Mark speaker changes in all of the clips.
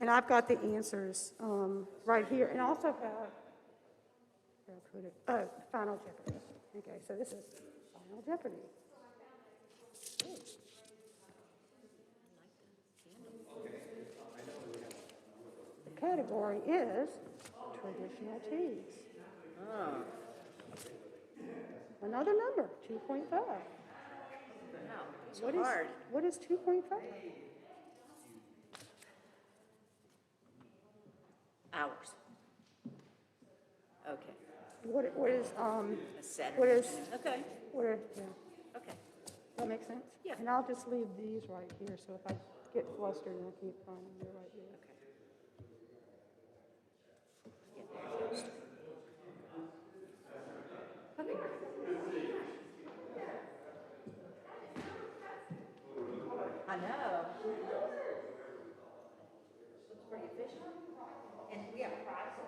Speaker 1: And I've got the answers right here, and also have, where I put it, Final Jeopardy. Okay, so this is Final Jeopardy. The category is traditional teas.
Speaker 2: Oh.
Speaker 1: Another number, 2.5.
Speaker 2: Wow, so hard.
Speaker 1: What is 2.5?
Speaker 2: Hours. Okay.
Speaker 1: What is,
Speaker 2: A Saturday.
Speaker 1: what is,
Speaker 2: Okay.
Speaker 1: what are, yeah,
Speaker 2: Okay.
Speaker 1: that makes sense?
Speaker 2: Yeah.
Speaker 1: And I'll just leave these right here, so if I get flustered, I'll keep finding them right there.
Speaker 2: I know. Looks pretty efficient. And we have prizes.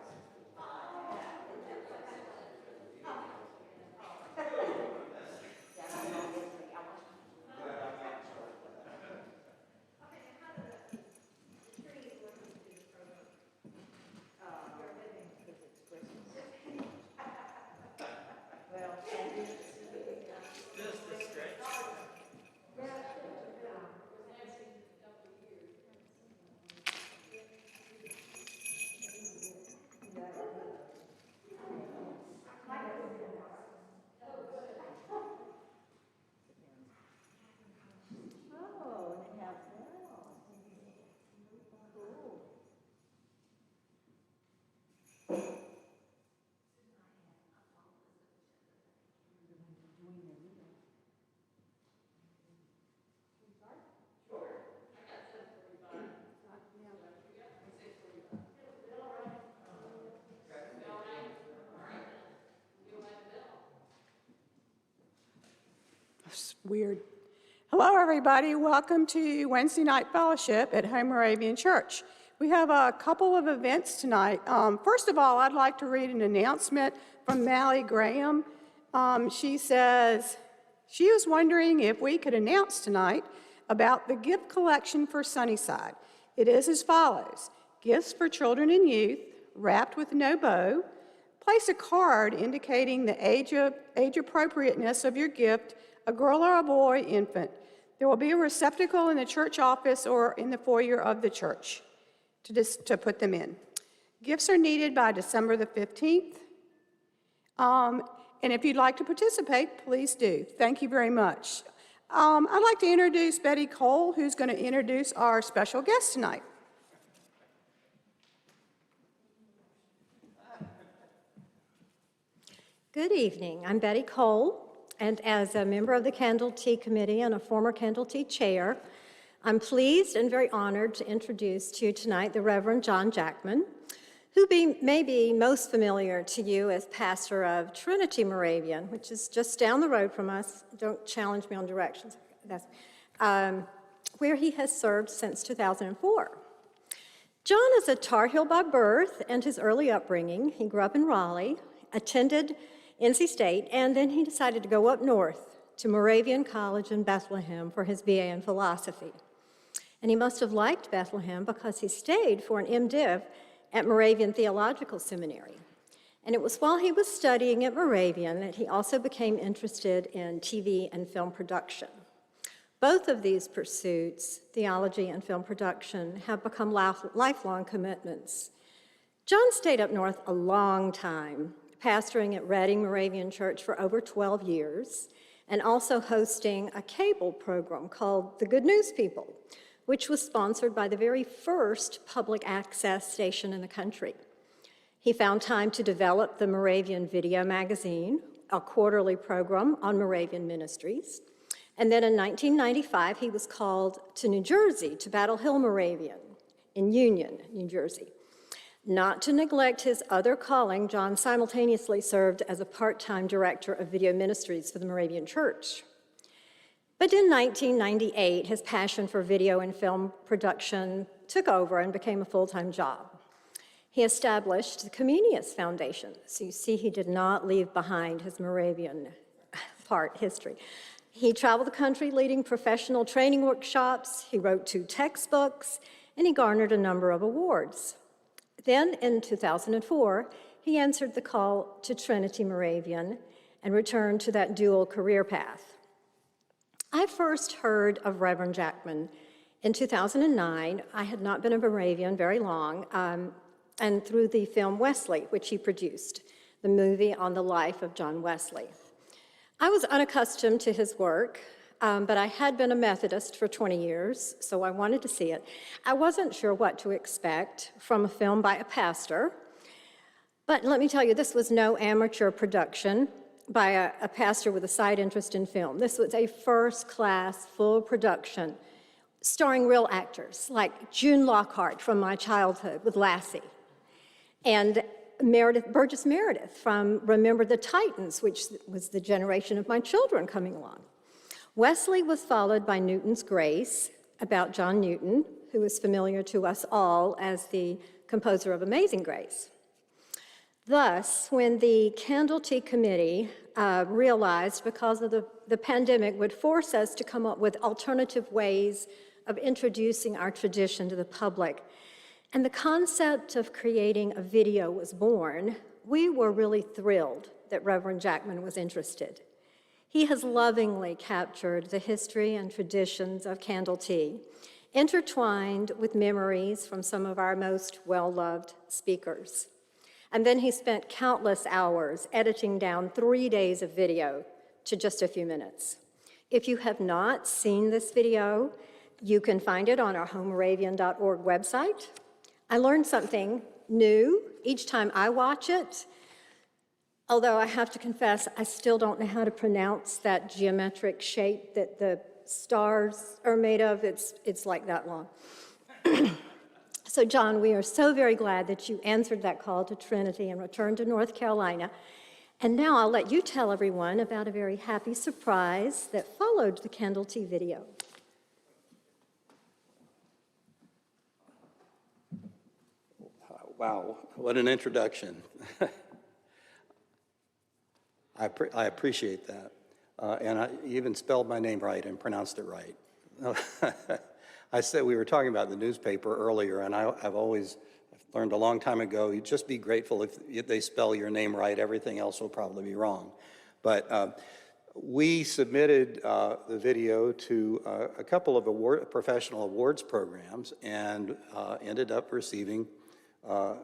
Speaker 1: Weird. Hello, everybody. Welcome to Wednesday Night Fellowship at Home Moravian Church. We have a couple of events tonight. First of all, I'd like to read an announcement from Mally Graham. She says, she was wondering if we could announce tonight about the gift collection for Sunnyside. It is as follows. Gifts for children and youth, wrapped with no bow. Place a card indicating the age appropriateness of your gift, a girl or a boy, infant. There will be a receptacle in the church office or in the foyer of the church to put them in. Gifts are needed by December the 15th. And if you'd like to participate, please do. Thank you very much. I'd like to introduce Betty Cole, who's going to introduce our special guest tonight.
Speaker 3: Good evening. I'm Betty Cole, and as a member of the Candle Tea Committee and a former Candle Tea chair, I'm pleased and very honored to introduce to you tonight the Reverend John Jackman, who may be most familiar to you as pastor of Trinity Moravian, which is just down the road from us. Don't challenge me on directions. That's where he has served since 2004. John is a Tar Heel by birth and his early upbringing. He grew up in Raleigh, attended NC State, and then he decided to go up north to Moravian College in Bethlehem for his BA in philosophy. And he must have liked Bethlehem because he stayed for an MDiv at Moravian Theological Seminary. And it was while he was studying at Moravian that he also became interested in TV and film production. Both of these pursuits, theology and film production, have become lifelong commitments. John stayed up north a long time, pastoring at Reading Moravian Church for over 12 years, and also hosting a cable program called The Good News People, which was sponsored by the very first public access station in the country. He found time to develop the Moravian Video Magazine, a quarterly program on Moravian ministries. And then in 1995, he was called to New Jersey, to Battle Hill Moravian in Union, New Jersey. Not to neglect his other calling, John simultaneously served as a part-time director of video ministries for the Moravian Church. But in 1998, his passion for video and film production took over and became a full-time job. He established the Comenius Foundation. So you see, he did not leave behind his Moravian history. He traveled the country leading professional training workshops, he wrote 2 textbooks, and he garnered a number of awards. Then, in 2004, he answered the call to Trinity Moravian and returned to that dual career path. I first heard of Reverend Jackman in 2009. I had not been a Moravian very long, and through the film Wesley, which he produced, the movie on the life of John Wesley. I was unaccustomed to his work, but I had been a Methodist for 20 years, so I wanted to see it. I wasn't sure what to expect from a film by a pastor, but let me tell you, this was no amateur production by a pastor with a side interest in film. This was a first-class, full production, starring real actors, like June Lockhart from my childhood with Lassie, and Burgess Meredith from Remember the Titans, which was the generation of my children coming along. Wesley was followed by Newton's Grace, about John Newton, who is familiar to us all as the composer of Amazing Grace. Thus, when the Candle Tea Committee realized, because of the pandemic, would force us to come up with alternative ways of introducing our tradition to the public, and the concept of creating a video was born, we were really thrilled that Reverend Jackman was interested. He has lovingly captured the history and traditions of candle tea, intertwined with memories from some of our most well-loved speakers. And then he spent countless hours editing down 3 days of video to just a few minutes. If you have not seen this video, you can find it on our homemoravian.org website. I learned something new each time I watch it, although I have to confess, I still don't know how to pronounce that geometric shape that the stars are made of. It's like that long. So John, we are so very glad that you answered that call to Trinity and returned to North Carolina. And now I'll let you tell everyone about a very happy surprise that followed the Candle Tea video.
Speaker 4: Wow, what an introduction. I appreciate that. And I even spelled my name right and pronounced it right. I said, we were talking about the newspaper earlier, and I've always learned a long time ago, you just be grateful if they spell your name right, everything else will probably be wrong. But we submitted the video to a couple of professional awards programs and ended up receiving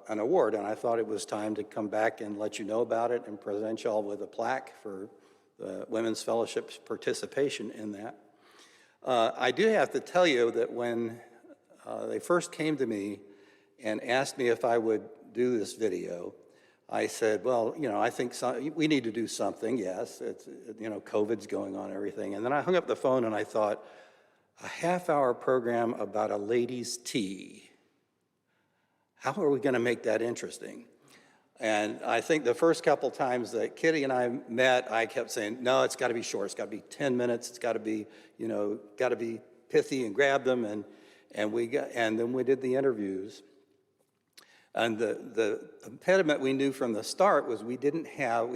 Speaker 4: an award, and I thought it was time to come back and let you know about it and present y'all with a plaque for the Women's Fellowship's participation in that. I do have to tell you that when they first came to me and asked me if I would do this video, I said, well, you know, I think we need to do something, yes, it's, you know, COVID's going on and everything. And then I hung up the phone and I thought, a half-hour program about a lady's tea. How are we going to make that interesting? And I think the first couple times that Kitty and I met, I kept saying, no, it's got to be short. It's got to be 10 minutes. It's got to be, you know, got to be pithy and grab them. And then we did the interviews. And the impediment we knew from the start was we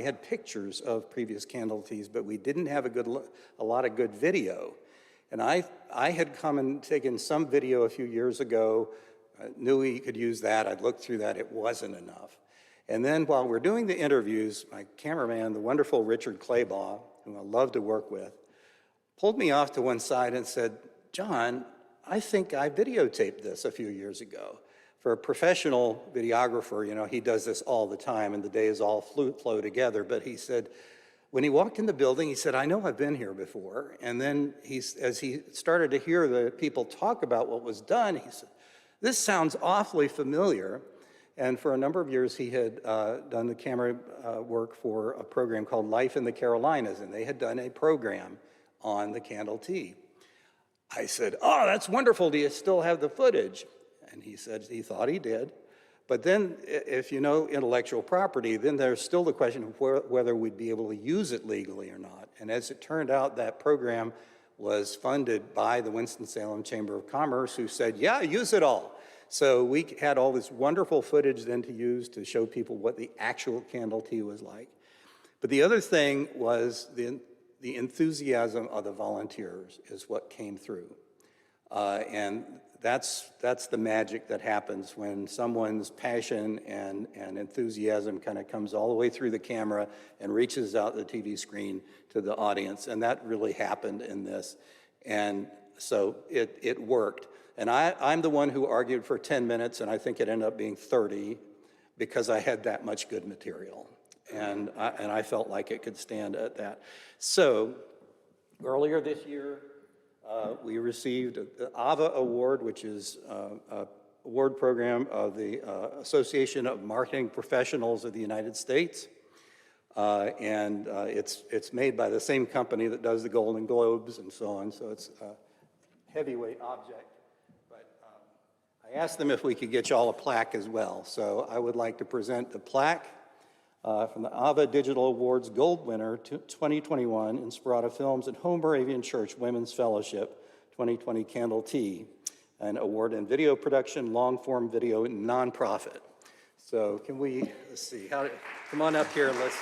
Speaker 4: had pictures of previous candle teas, but we didn't have a lot of good video. And I had come and taken some video a few years ago. I knew we could use that. I'd looked through that. It wasn't enough. And then while we're doing the interviews, my cameraman, the wonderful Richard Claybaugh, whom I love to work with, pulled me off to one side and said, John, I think I videotaped this a few years ago. For a professional videographer, you know, he does this all the time and the days all flow together. But he said, when he walked in the building, he said, I know I've been here before. And then as he started to hear the people talk about what was done, he said, this sounds awfully familiar. And for a number of years, he had done the camera work for a program called Life in the Carolinas, and they had done a program on the candle tea. I said, oh, that's wonderful. Do you still have the footage? And he said he thought he did. But then if you know intellectual property, then there's still the question of whether we'd be able to use it legally or not. And as it turned out, that program was funded by the Winston-Salem Chamber of Commerce, who said, yeah, use it all. So we had all this wonderful footage then to use to show people what the actual candle tea was like. But the other thing was the enthusiasm of the volunteers is what came through. And that's the magic that happens when someone's passion and enthusiasm kind of comes all the way through the camera and reaches out the TV screen to the audience. And that really happened in this. And so it worked. And I'm the one who argued for 10 minutes, and I think it ended up being 30 because I had that much good material. And I felt like it could stand at that. So earlier this year, we received the AVA Award, which is an award program of the Association of Marketing Professionals of the United States. And it's made by the same company that does the Golden Globes and so on, so it's a heavyweight object. But I asked them if we could get y'all a plaque as well. So I would like to present the plaque from the AVA Digital Awards Gold Winner 2021 Inspirata Films and Home Moravian Church Women's Fellowship 2020 Candle Tea, an award in video production, long-form video, nonprofit. So can we, let's see, come on up here, let's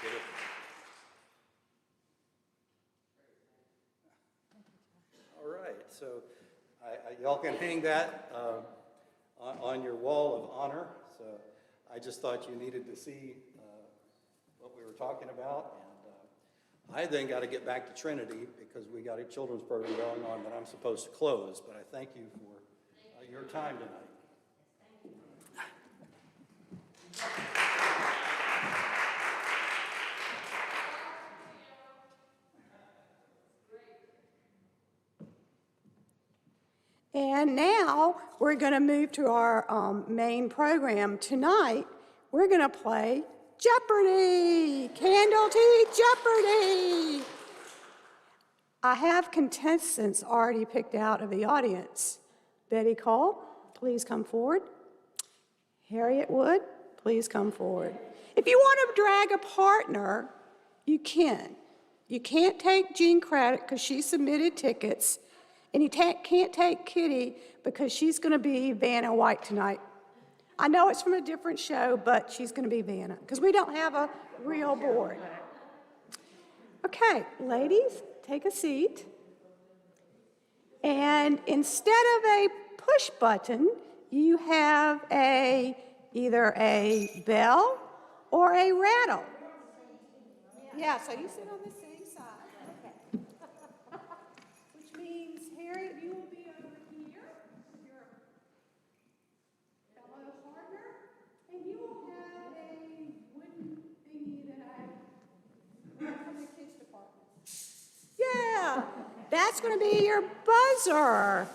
Speaker 4: get it. All right, so y'all can hang that on your wall of honor. So I just thought you needed to see what we were talking about. And I then got to get back to Trinity because we got a children's program going on that I'm supposed to close. But I thank you for your time tonight.
Speaker 1: And now we're going to move to our main program. Tonight, we're going to play Jeopardy! Candle Tea Jeopardy! I have contestants already picked out of the audience. Betty Cole, please come forward. Harriet Wood, please come forward. If you want to drag a partner, you can. You can't take Jean Craddock because she submitted tickets. And you can't take Kitty because she's going to be Vanna White tonight. I know it's from a different show, but she's going to be Vanna because we don't have a real board. Okay, ladies, take a seat. And instead of a push button, you have either a bell or a rattle. Yeah, so you sit on the same side. Okay. Which means, Harriet, you will be over here with your fellow partner, and you will have a wooden thingy that I got from the kids department. Yeah, that's going to be your buzzer.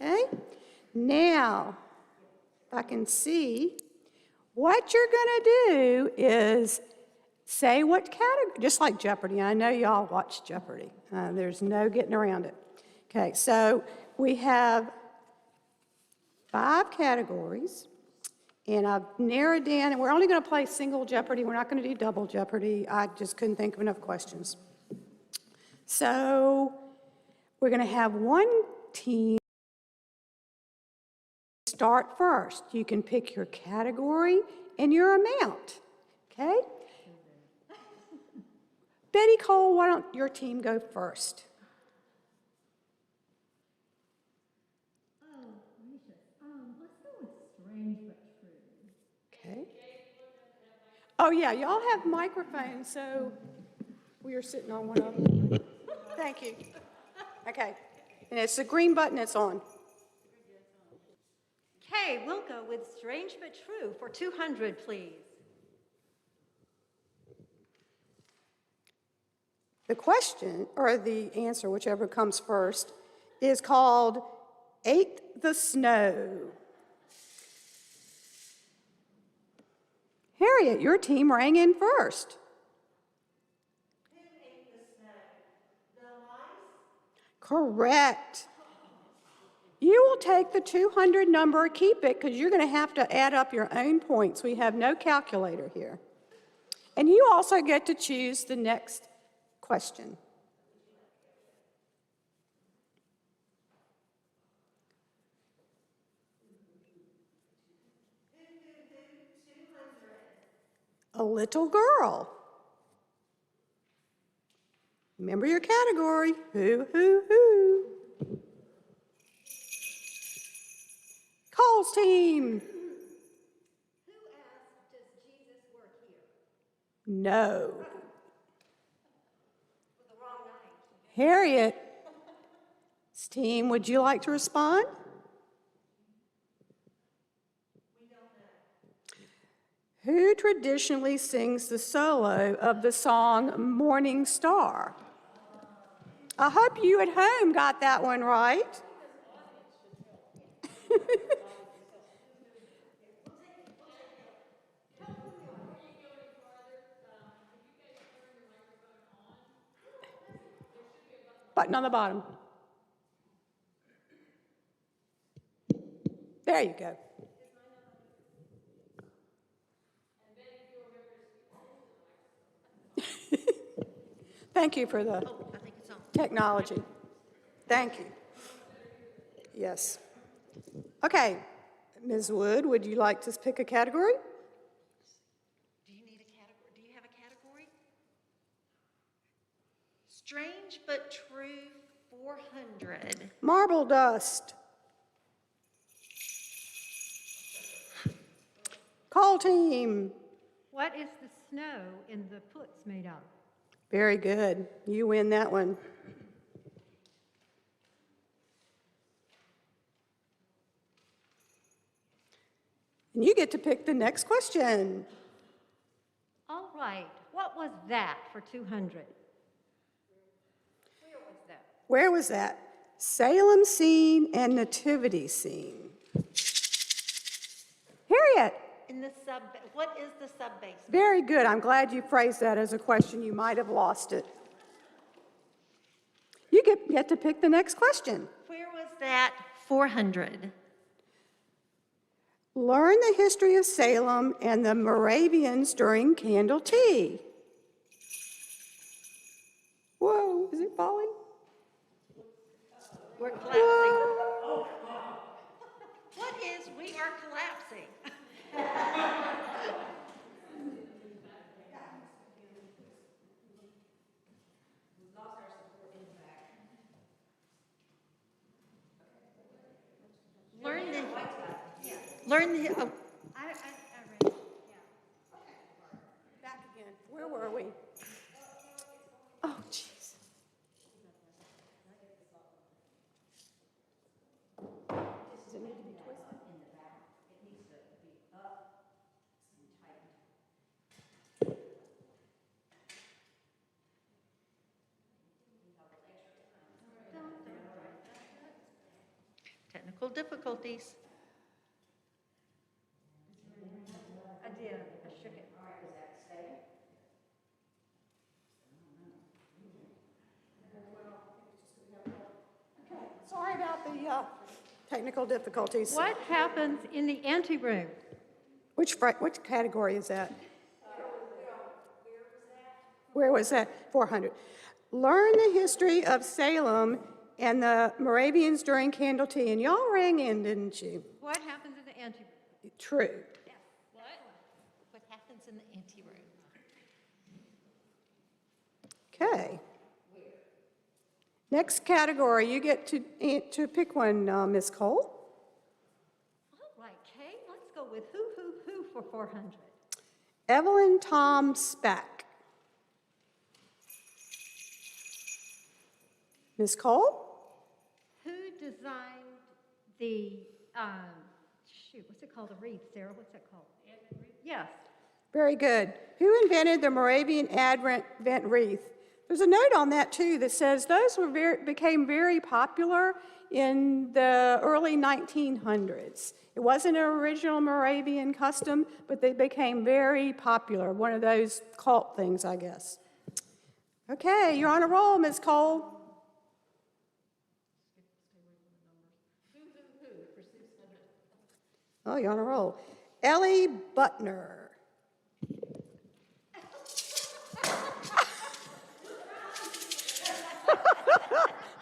Speaker 1: Okay, now, if I can see, what you're going to do is say what category, just like Jeopardy. I know y'all watch Jeopardy. There's no getting around it. Okay, so we have 5 categories, and I've narrowed down, and we're only going to play single Jeopardy. We're not going to do double Jeopardy. I just couldn't think of enough questions. So we're going to have one team start first. You can pick your category and your amount, okay? Betty Cole, why don't your team go first?
Speaker 5: Oh, gracious. Let's go with strange but true.
Speaker 1: Okay. Oh, yeah, y'all have microphones, so we are sitting on one of them. Thank you. Okay, and it's the green button, it's on.
Speaker 3: Okay, we'll go with strange but true for 200, please.
Speaker 1: The question, or the answer, whichever comes first, is called Ate the Snow. Harriet, your team rang in first.
Speaker 2: Who ate the snow? The mice?
Speaker 1: Correct. You will take the 200 number, keep it, because you're going to have to add up your own points. We have no calculator here. And you also get to choose the next question. A little girl. Remember your category. Who? Cole's team.
Speaker 3: Who asked, does Jesus work here?
Speaker 1: No.
Speaker 3: The wrong night.
Speaker 1: Harriet's team, would you like to respond? Who traditionally sings the solo of the song Morning Star? I hope you at home got that one right. Button on the bottom. There you go. Thank you for the
Speaker 2: I think it's on.
Speaker 1: technology. Thank you. Yes. Okay, Ms. Wood, would you like to pick a category?
Speaker 2: Do you need a category? Do you have a category? Strange but true 400.
Speaker 1: Marble dust. Call team.
Speaker 3: What is the snow in the puts made of?
Speaker 1: Very good. You win that one. And you get to pick the next question.
Speaker 3: All right, what was that for 200? Where was that?
Speaker 1: Where was that? Salem scene and nativity scene. Harriet.
Speaker 2: In the what is the sub-basement?
Speaker 1: Very good. I'm glad you phrased that as a question. You might have lost it. You get to pick the next question.
Speaker 2: Where was that 400?
Speaker 1: Learn the history of Salem and the Moravians during candle tea. Whoa, is it falling?
Speaker 2: We're collapsing. What is, we are collapsing? Learn the, oh,
Speaker 3: I read it, yeah.
Speaker 1: Back again. Where were we? Oh, jeez. Does it need to be twisted?
Speaker 2: technical difficulties.
Speaker 3: I did, I shook it.
Speaker 1: Sorry about the technical difficulties.
Speaker 3: What happens in the anteroom?
Speaker 1: Which category is that? Where was that? 400. Learn the history of Salem and the Moravians during candle tea. And y'all rang in, didn't you?
Speaker 3: What happens in the anteroom?
Speaker 1: True.
Speaker 2: What happens in the anteroom?
Speaker 1: Okay. Next category, you get to pick one, Ms. Cole.
Speaker 3: All right, Kay, let's go with who for 400.
Speaker 1: Evelyn Tom Spack. Ms. Cole?
Speaker 3: Who designed the, what's it called, the wreath, Sarah, what's that called? Yes.
Speaker 1: Very good. Who invented the Moravian Advent wreath? There's a note on that too that says those became very popular in the early 1900s. It wasn't an original Moravian custom, but they became very popular. One of those cult things, I guess. Okay, you're on a roll, Ms. Cole. Oh, you're on a roll. Ellie Butner.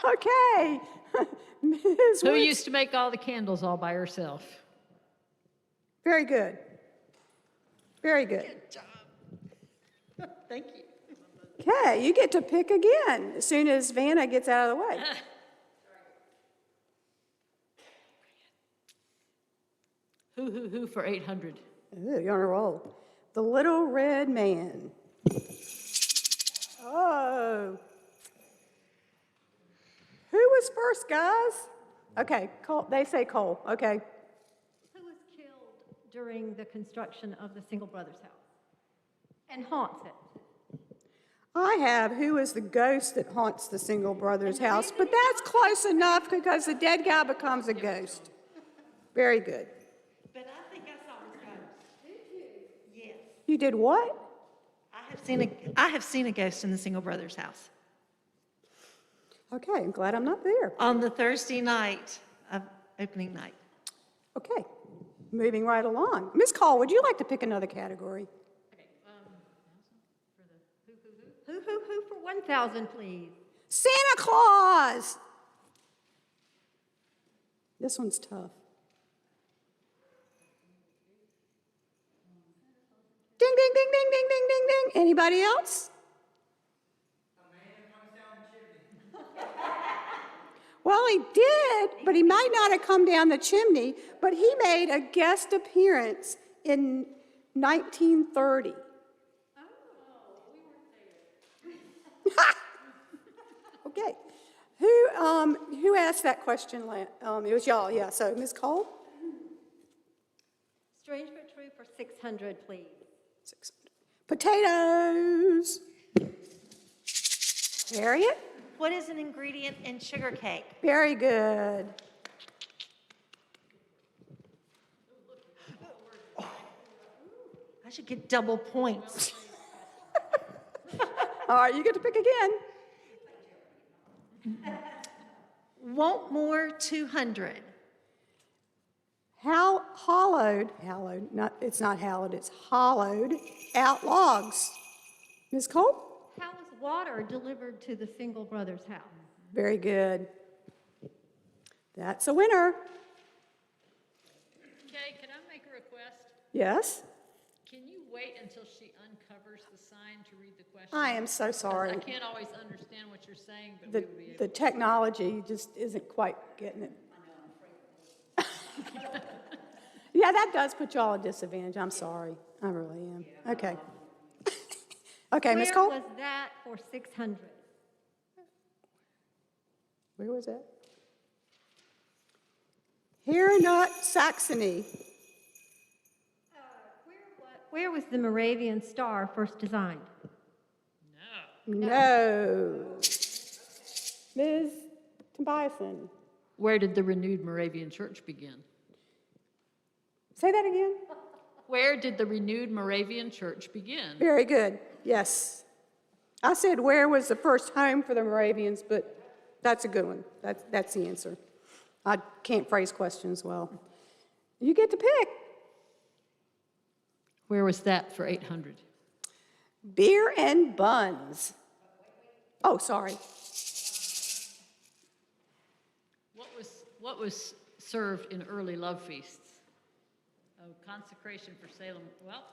Speaker 1: Okay. Ms.
Speaker 6: Who
Speaker 1: Woods.
Speaker 6: used to make all the candles all by herself?
Speaker 1: Very good. Very good.
Speaker 2: Good job. Thank you.
Speaker 1: Okay, you get to pick again as soon as Vanna gets out of the way.
Speaker 6: Who for 800?
Speaker 1: Ooh, you're on a roll. The Little Red Man. Oh. Who was first, guys? Okay, Cole, they say Cole. Okay.
Speaker 3: Who was killed during the construction of the Single Brothers house and haunts it?
Speaker 1: I have who is the ghost that haunts the Single Brothers house, but that's close enough because the dead guy becomes a ghost. Very good.
Speaker 2: But I think I saw his ghost. Did you? Yes.
Speaker 1: You did what?
Speaker 2: I have seen a ghost in the Single Brothers house.
Speaker 1: Okay, I'm glad I'm not there.
Speaker 2: On the Thursday night of opening night.
Speaker 1: Okay, moving right along. Ms. Call, would you like to pick another category?
Speaker 3: Who for 1,000, please?
Speaker 1: Santa Claus! This one's tough. Ding, ding, ding, ding, ding, ding, ding, ding. Anybody else? Well, he did, but he might not have come down the chimney, but he made a guest appearance in 1930. Okay. Who asked that question? It was y'all, yeah. So, Ms. Cole?
Speaker 3: Strange but true for 600, please.
Speaker 1: 600. Potatoes. Harriet?
Speaker 2: What is an ingredient in sugar cake?
Speaker 1: Very good.
Speaker 2: I should get double points.
Speaker 1: All right, you get to pick again.
Speaker 2: Want more 200.
Speaker 1: It's not hallowed, it's hollowed out logs. Ms. Cole?
Speaker 3: How was water delivered to the Single Brothers house?
Speaker 1: Very good. That's a winner.
Speaker 6: Okay, can I make a request?
Speaker 1: Yes?
Speaker 6: Can you wait until she uncovers the sign to read the question?
Speaker 1: I am so sorry.
Speaker 6: I can't always understand what you're saying, but
Speaker 1: The,
Speaker 6: we will be able
Speaker 1: the technology just isn't quite getting it. Yeah, that does put y'all at a disadvantage. I'm sorry. I really am. Okay. Okay, Ms. Cole?
Speaker 3: Where was that for 600?
Speaker 1: Where was that? Hairnut, Saxony.
Speaker 3: Where was the Moravian star first designed?
Speaker 1: No. Ms. Tobiasen.
Speaker 6: Where did the renewed Moravian church begin?
Speaker 1: Say that again.
Speaker 6: Where did the renewed Moravian church begin?
Speaker 1: Very good. Yes. I said where was the first home for the Moravians, but that's a good one. That's the answer. I can't phrase questions well. You get to pick.
Speaker 6: Where was that for 800?
Speaker 1: Beer and buns. Oh, sorry.
Speaker 6: What was served in early love feasts? Oh, consecration for Salem. Well,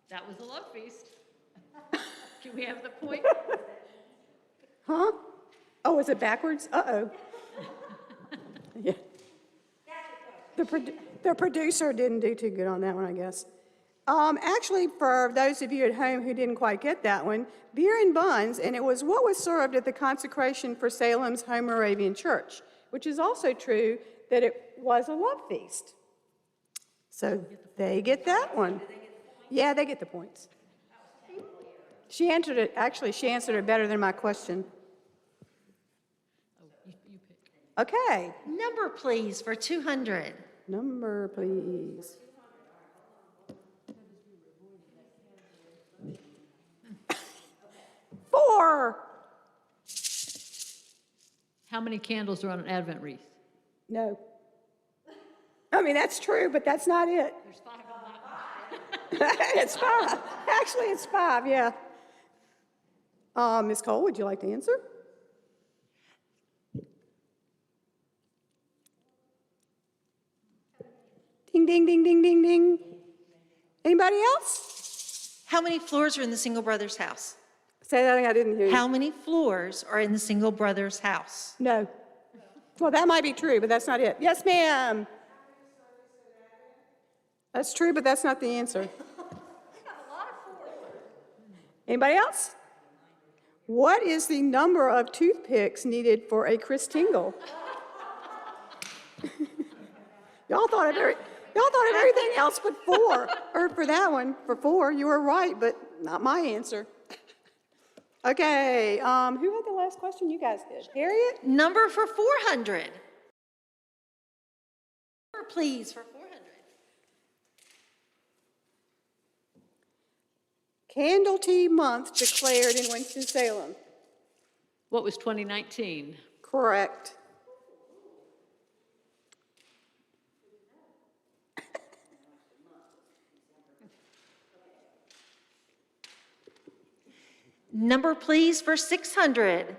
Speaker 6: that was a love feast. Can we have the point?
Speaker 1: Huh? Oh, is it backwards? Uh-oh. Yeah. The producer didn't do too good on that one, I guess. Actually, for those of you at home who didn't quite get that one, beer and buns, and it was what was served at the consecration for Salem's home Moravian church, which is also true that it was a love feast. So they get that one. Yeah, they get the points. She answered it, actually, she answered it better than my question.
Speaker 6: Oh, you pick.
Speaker 1: Okay,
Speaker 2: Number, please, for 200.
Speaker 1: number, please. Four.
Speaker 6: How many candles are on an Advent wreath?
Speaker 1: No. I mean, that's true, but that's not it.
Speaker 6: There's 5 on that one.
Speaker 1: It's 5. Actually, it's 5, yeah. Ms. Cole, would you like to answer? Ding, ding, ding, ding, ding, ding. Anybody else?
Speaker 2: How many floors are in the Single Brothers house?
Speaker 1: Say that again, I didn't hear you.
Speaker 2: How many floors are in the Single Brothers house?
Speaker 1: No. Well, that might be true, but that's not it. Yes, ma'am. That's true, but that's not the answer. Anybody else? What is the number of toothpicks needed for a Christingle? Y'all thought of everything else but 4. Or for that one, for 4, you were right, but not my answer. Okay, who had the last question? You guys did. Harriet?
Speaker 2: Number for 400. Number, please, for 400.
Speaker 1: Candle Tea Month declared in Winston-Salem.
Speaker 6: What was 2019?
Speaker 1: Correct.
Speaker 2: Number, please, for 600.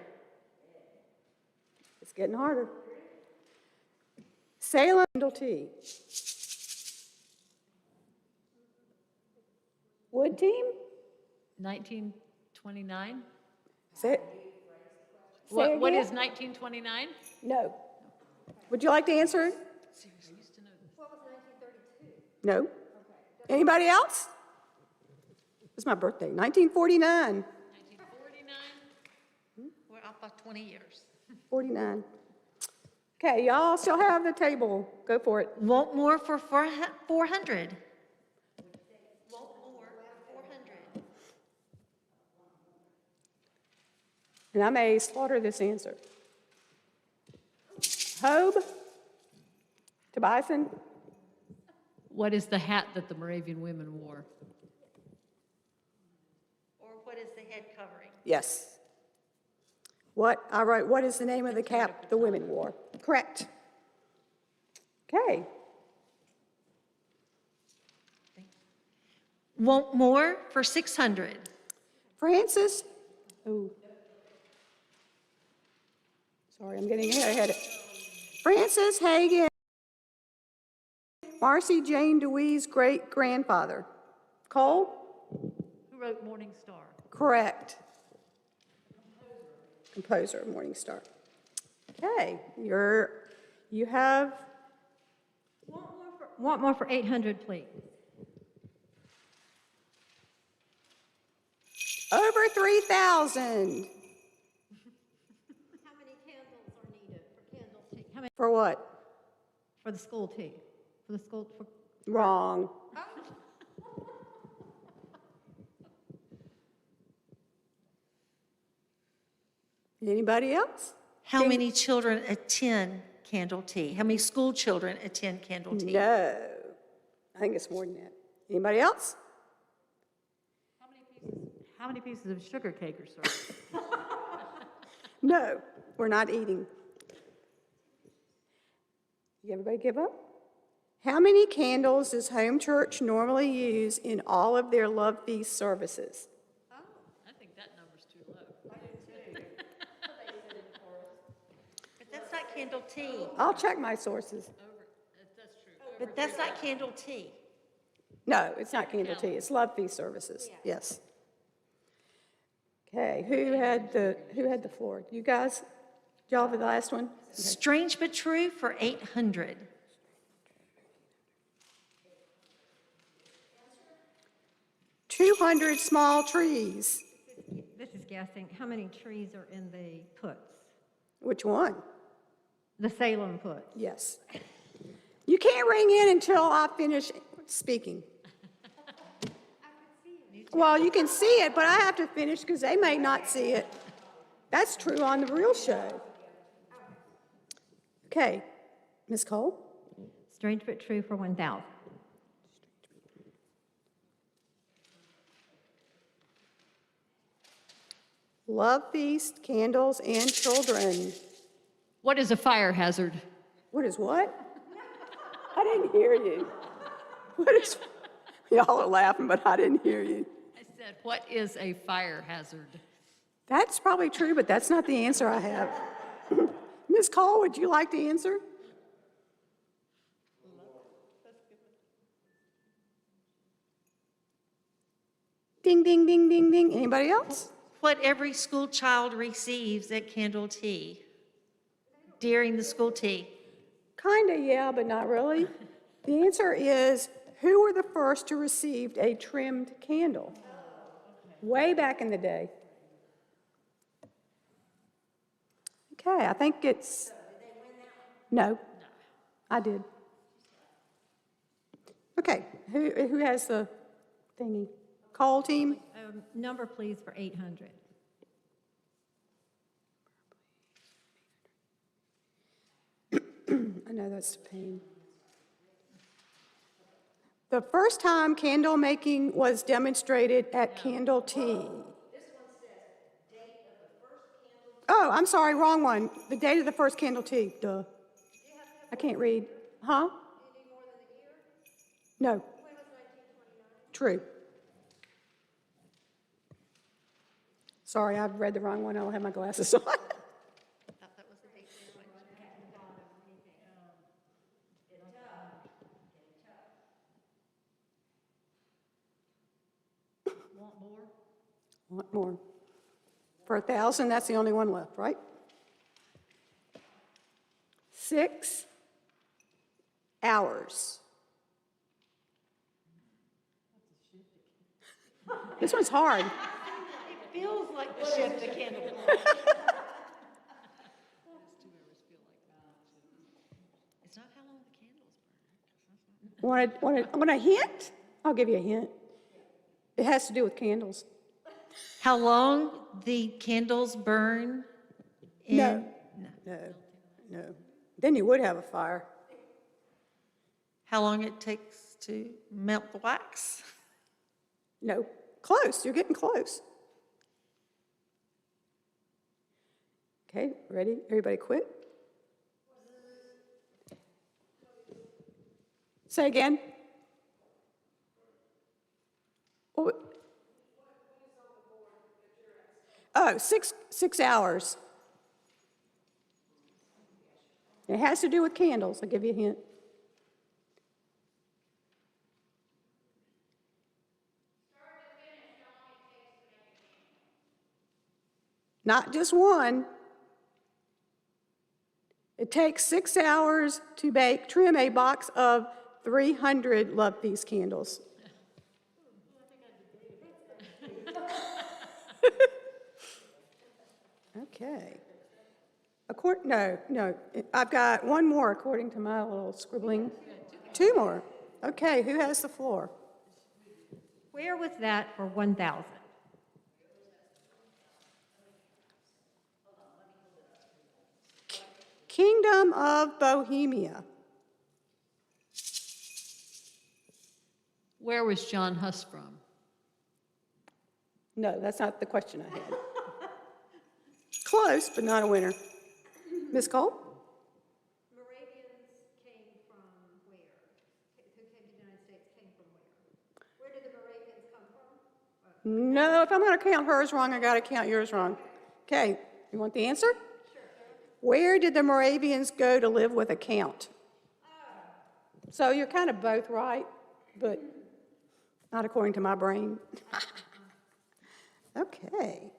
Speaker 1: It's getting harder. Salem Candle Tea. Wood team?
Speaker 6: 1929?
Speaker 1: Say
Speaker 6: What
Speaker 1: again?
Speaker 6: is 1929?
Speaker 1: No. Would you like to answer it? No. Anybody else? It's my birthday, 1949.
Speaker 6: 1949?
Speaker 2: We're up by 20 years.
Speaker 1: 49. Okay, y'all still have the table. Go for it.
Speaker 2: Want more for 400? Want more for 400.
Speaker 1: And I may slaughter this answer. Hobe? Tobiasen?
Speaker 6: What is the hat that the Moravian women wore?
Speaker 2: Or what is the head covering?
Speaker 1: Yes. I wrote, what is the name of the cap the women wore? Correct. Okay.
Speaker 2: Want more for 600.
Speaker 1: Francis? Oh. Sorry, I'm getting ahead. Francis Hagan, Marcy Jane Dewey's great-grandfather. Cole?
Speaker 6: Who wrote Morning Star?
Speaker 1: Correct. Composer of Morning Star. Okay, you have
Speaker 3: Want more for 800, please.
Speaker 1: over 3,000.
Speaker 3: How many candles are needed for candle tea? How many
Speaker 1: For what?
Speaker 3: for the school tea? For the school, for
Speaker 1: Wrong. Anybody else?
Speaker 2: How many children attend candle tea? How many school children attend candle tea?
Speaker 1: No. I think it's more than that. Anybody else?
Speaker 6: How many pieces of sugar cake are served?
Speaker 1: No, we're not eating. Everybody give up? How many candles does home church normally use in all of their love feast services?
Speaker 6: I think that number's too low.
Speaker 2: But that's not candle tea.
Speaker 1: I'll check my sources.
Speaker 6: That's true.
Speaker 2: But that's not candle tea.
Speaker 1: No, it's not candle tea, it's love feast services, yes. Okay, who had the floor? You guys? Did y'all have the last one?
Speaker 2: Strange but true for 800.
Speaker 1: $200 small trees.
Speaker 3: this is guessing, how many trees are in the puts?
Speaker 1: Which one?
Speaker 3: The Salem puts.
Speaker 1: Yes. You can't ring in until I finish speaking. Well, you can see it, but I have to finish because they may not see it. That's true on the real show. Okay, Ms. Cole?
Speaker 3: Strange but true for 1,000.
Speaker 1: Love feast, candles, and children.
Speaker 6: What is a fire hazard?
Speaker 1: What is what? I didn't hear you. What is, y'all are laughing, but I didn't hear you.
Speaker 6: I said, what is a fire hazard?
Speaker 1: That's probably true, but that's not the answer I have. Ms. Cole, would you like to answer? Ding, ding, ding, ding, ding. Anybody else?
Speaker 2: What every school child receives at candle tea during the school tea.
Speaker 1: Kinda, yeah, but not really. The answer is who were the first to receive a trimmed candle? Way back in the day. Okay, I think it's... No, I did. Okay, who has the thingy? Call team?
Speaker 5: Number, please, for 800.
Speaker 1: I know that's a pain. The first time candle making was demonstrated at Candle Tea. Oh, I'm sorry, wrong one. The date of the first Candle Tea, duh. I can't read. Huh? No. True. Sorry, I've read the wrong one. I don't have my glasses on.
Speaker 6: Want more?
Speaker 1: Want more. For 1,000, that's the only one left, right? 6 hours. This one's hard.
Speaker 2: Feels like the shift the candle. It's not how long the candles burn.
Speaker 1: Want a hint? I'll give you a hint. It has to do with candles.
Speaker 2: How long the candles burn?
Speaker 1: No. Then you would have a fire.
Speaker 2: How long it takes to melt the wax?
Speaker 1: No. Close. You're getting close. Okay, ready? Everybody quit? Say again. Oh, 6 hours. It has to do with candles. I'll give you a hint. Not just one. It takes 6 hours to trim a box of 300 Love Feast candles. Okay. No, I've got one more according to my little scribbling. 2 more. Okay, who has the floor?
Speaker 5: Where was that for 1,000?
Speaker 1: Kingdom of Bohemia.
Speaker 6: Where was John Huss from?
Speaker 1: No, that's not the question I had. Close, but not a winner. Ms. Cole?
Speaker 3: Moravians came from where? Who came to the United States came from where? Where did the Moravians come from?
Speaker 1: No, if I'm going to count hers wrong, I got to count yours wrong. Okay, you want the answer? Sure. Where did the Moravians go to live with a count? So you're kind of both right, but not according to my brain. Okay.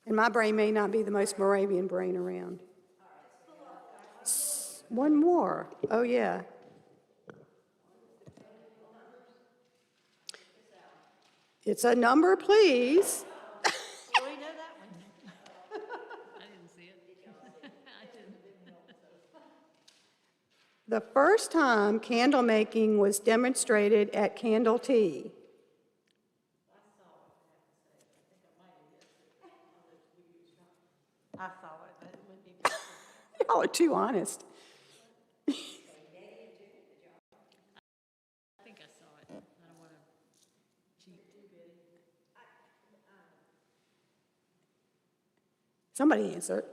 Speaker 1: And my brain may not be the most Moravian brain around. One more. Oh, yeah. It's a number, please.
Speaker 2: We know that one.
Speaker 6: I didn't see it. I didn't.
Speaker 1: The first time candle making was demonstrated at Candle Tea.
Speaker 2: I saw it, but it wouldn't be.
Speaker 1: Y'all are too honest.
Speaker 6: I think I saw it. I don't want to cheat.
Speaker 1: Somebody answer.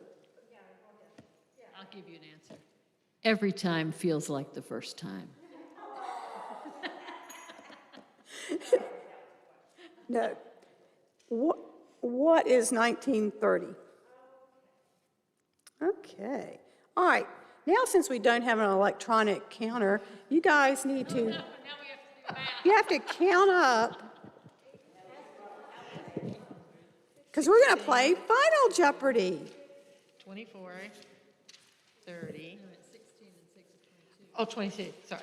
Speaker 6: I'll give you an answer. Every time feels like the first time.
Speaker 1: No. What is 1930? Okay. All right. Now, since we don't have an electronic counter, you guys need to.
Speaker 6: Now we have to do math.
Speaker 1: You have to count up. Because we're going to play Final Jeopardy.
Speaker 2: 24, 30. Oh, 26, sorry.